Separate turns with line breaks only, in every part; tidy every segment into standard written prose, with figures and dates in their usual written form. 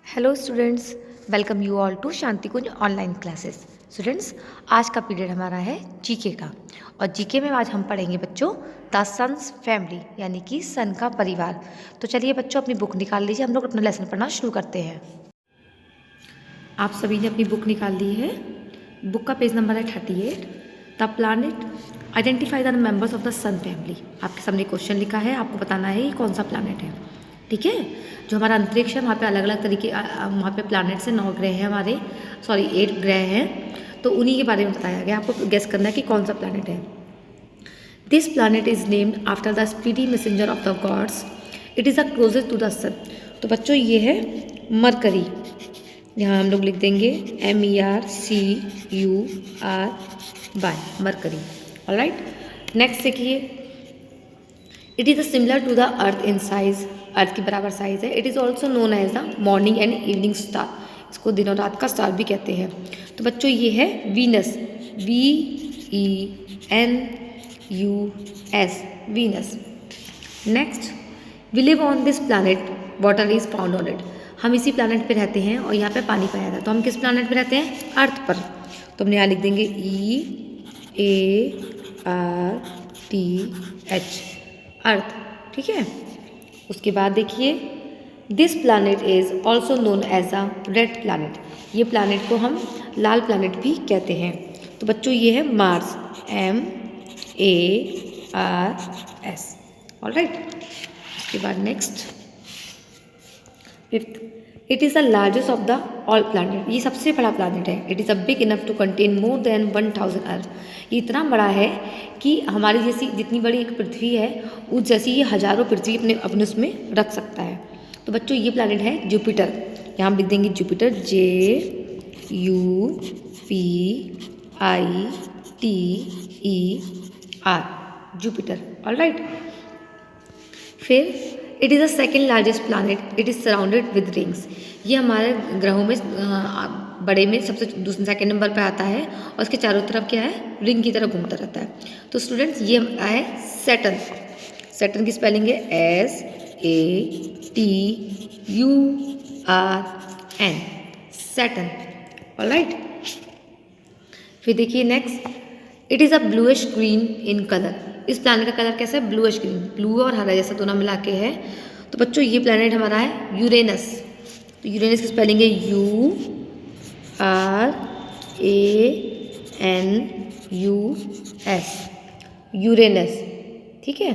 Hello students, welcome you all to Shanti Kunj online classes. Students, आज का period हमारा है जीके का। और जीके में आज हम पढ़ेंगे बच्चों द सन्स फैमिली, यानी कि सन का परिवार। तो चलिए बच्चों, अपनी बुक निकाल लीजिए, हम लोग अपना लेसन पढ़ना शुरू करते हैं। आप सभी ने अपनी बुक निकाल ली है। बुक का पेज नंबर है 38। The planet, identify the members of the sun family. आपके सामने क्वेश्चन लिखा है, आपको बताना है ये कौन सा प्लानिट है। ठीक है, जो हमारा अंतरिक्ष है वहाँ पे अलग अलग तरीके वहाँ पे प्लैनेट से 9 ग्रह हैं हमारे, 8 ग्रह हैं। तो उन्हीं के बारे में बताया गया, आपको गेस करना है कि कौन सा प्लैनेट है। This planet is named after the speedy messenger of the gods. It is the closest to the sun. तो बच्चों ये है मरकरी। यहाँ हम लोग लिख देंगे MERCURY, मरकरी। ऑलराइट, नेक्स्ट देखिए, it is similar to the Earth in size. Earth के बराबर साइज है। It is also known as the morning and evening star. इसको दिन और रात का स्टार भी कहते हैं। तो बच्चों ये है Venus, VENUS, Venus. Next, we live on this planet, water is found on it. हम इसी प्लानट पे रहते हैं और यहाँ पे पानी पाया जाता है। तो हम किस प्लानट पे रहते हैं? अर्थ पर। तो हमने यहाँ लिख देंगे EARTH, अर्थ। ठीक है, उसके बाद देखिए, this planet is also known as a red planet. ये प्लानट को हम लाल प्लानट भी कहते हैं। तो बच्चों ये है मार्स, MARS। ऑलराइट, उसके बाद next, fifth, it is the largest of the all planet. ये सबसे बड़ा प्लानट है। It is a big enough to contain more than 1000 Earth. ये इतना बड़ा है कि हमारी जैसी जितनी बड़ी एक पृथ्वी है उस जैसी ये हजारों पृथ्वी अपने उसमें रख सकता है। तो बच्चों ये प्लानट है जुपिटर। यहाँ हम लिख देंगे जुपिटर, JUPITER, जुपिटर। ऑलराइट, फिर it is the second largest planet. It is surrounded with rings. ये हमारे ग्रहों में बड़े में सबसे सेकेंड नंबर पर आता है और उसके चारों तरफ क्या है? रिंग की तरह घूमता रहता है। तो स्टूडेंट्स ये है सैटर्न। सैटर्न की स्पेलिंग है SATURN, सैटर्न। ऑलराइट, फिर देखिए next, it is a bluish green in colour. इस प्लैनेट का कलर कैसा है? ब्लूइश ग्रीन, ब्लू और हरा जैसा दोनों मिला के है। तो बच्चों ये प्लैनेट हमारा है यूरेनस। तो यूरेनस की स्पेलिंग है URANUS, यूरेनस। ठीक है,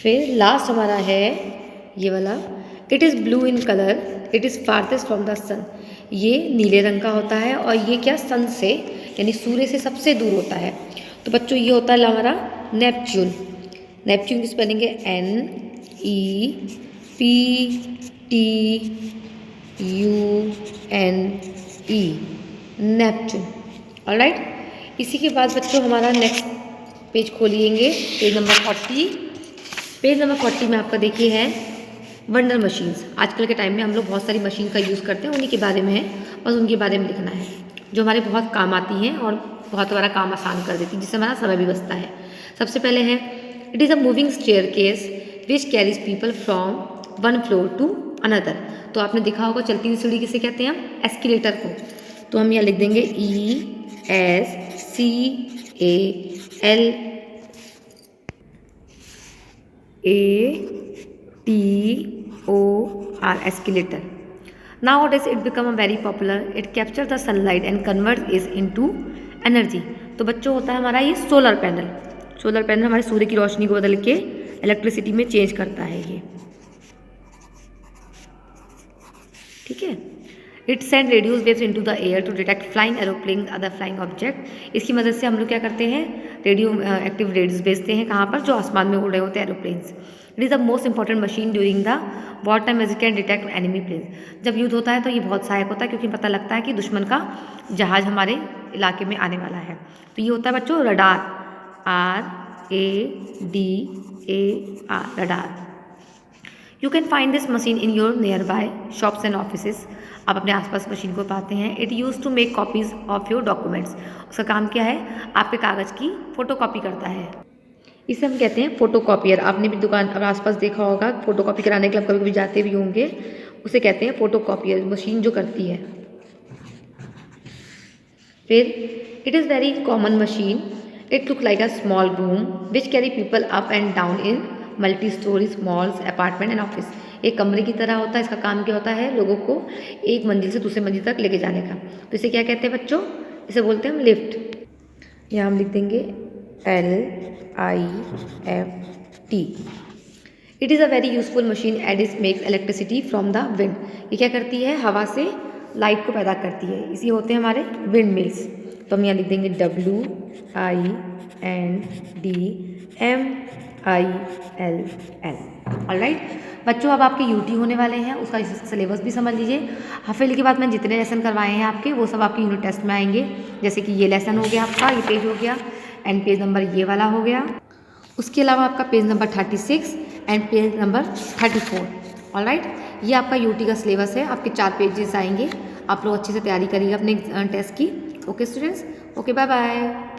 फिर लास्ट हमारा है ये वाला, it is blue in colour, it is farthest from the sun. ये नीले रंग का होता है और ये क्या, सन से यानी सूर्य से सबसे दूर होता है। तो बच्चों ये होता है हमारा नेपच्यून। नेपच्यून की स्पेलिंग है NEPTUNE, नेपच्यून। ऑलराइट, इसी के बाद बच्चों हमारा नेक्स्ट पेज खोलिएंगे, पेज नंबर 40। पेज नंबर 40 में आपका देखिए है वंडर मशीन्स। आजकल के टाइम में हम लोग बहुत सारी मशीन का यूज़ करते हैं, उन्हीं के बारे में है, बस उनके बारे में लिखना है जो हमारे बहुत काम आती हैं और बहुत हमारा काम आसान कर देती है, जिससे हमारा समय भी बचता है। सबसे पहले है, it is a moving staircase which carries people from one floor to another. तो आपने देखा होगा चलती हुई सीढ़ी किसे कहते हैं? हम एस्केलेटर को। तो हम यहाँ लिख देंगे ESCALATOR, escalator. Nowadays it become a very popular. It captures the sunlight and converts it into energy. तो बच्चों होता है हमारा ये सोलर पैनल। सोलर पैनल हमारे सूर्य की रोशनी को बदल के इलेक्ट्रिसिटी में चेंज करता है ये। ठीक है, it send radios waves into the air to detect flying aeroplane other flying object. इसकी मदद से हम लोग क्या करते हैं? रेडियो एक्टिव रेडियोज भेजते हैं कहाँ पर? जो आसमान में उड़ रहे होते हैं aeroplanes. It is the most important machine during the war time as it can detect enemy planes. जब युद्ध होता है तो ये बहुत सहायक होता है, क्योंकि पता लगता है कि दुश्मन का जहाज हमारे इलाके में आने वाला है। तो ये होता है बच्चों radar, RADAR, radar. You can find this machine in your nearby shops and offices. आप अपने आसपास मशीन को पाते हैं। It use to make copies of your documents. उसका काम क्या है? आपके कागज़ की फ़ोटो कॉपी करता है। इसे हम कहते हैं फोटो कॉपियर। आपने भी दुकान और आसपास देखा होगा, फोटो कॉपी कराने के लिए कभी कभी जाते भी होंगे। उसे कहते हैं फोटोकॉपियर, मशीन जो करती है। फिर it is very common machine, it look like a small room which carry people up and down in multi storeys malls apartment and office. एक कमरे की तरह होता है, इसका काम क्या होता है, लोगों को एक मंजिल से दूसरे मंजिल तक लेके जाने का। तो इसे क्या कहते हैं बच्चों, इसे बोलते हैं हम लिफ्ट। यहाँ हम लिख देंगे LIFT। It is a very useful machine and it makes electricity from the wind. ये क्या करती है, हवा से लाइट को पैदा करती है। इसी होते हैं हमारे विंड मिल्स। तो हम यहाँ लिख देंगे WINDMILL। ऑलराइट बच्चों, अब आपके यूटी होने वाले हैं, उसका सिलेबस भी समझ लीजिए। हफ्ते के बाद मैंने जितने लेसन करवाए हैं आपके, वो सब आपके यूनिट टेस्ट में आएंगे। जैसे कि ये लेसन हो गया आपका, ये पेज हो गया, एंड पेज नंबर ये वाला हो गया। उसके अलावा आपका page number 36 and page number 34। Alright, ये आपका यूटी का सिलेबस है, आपके 4 पेजेस आएंगे। आप लोग अच्छे से तैयारी करिएगा अपने टेस्ट की। Okay students, okay bye bye.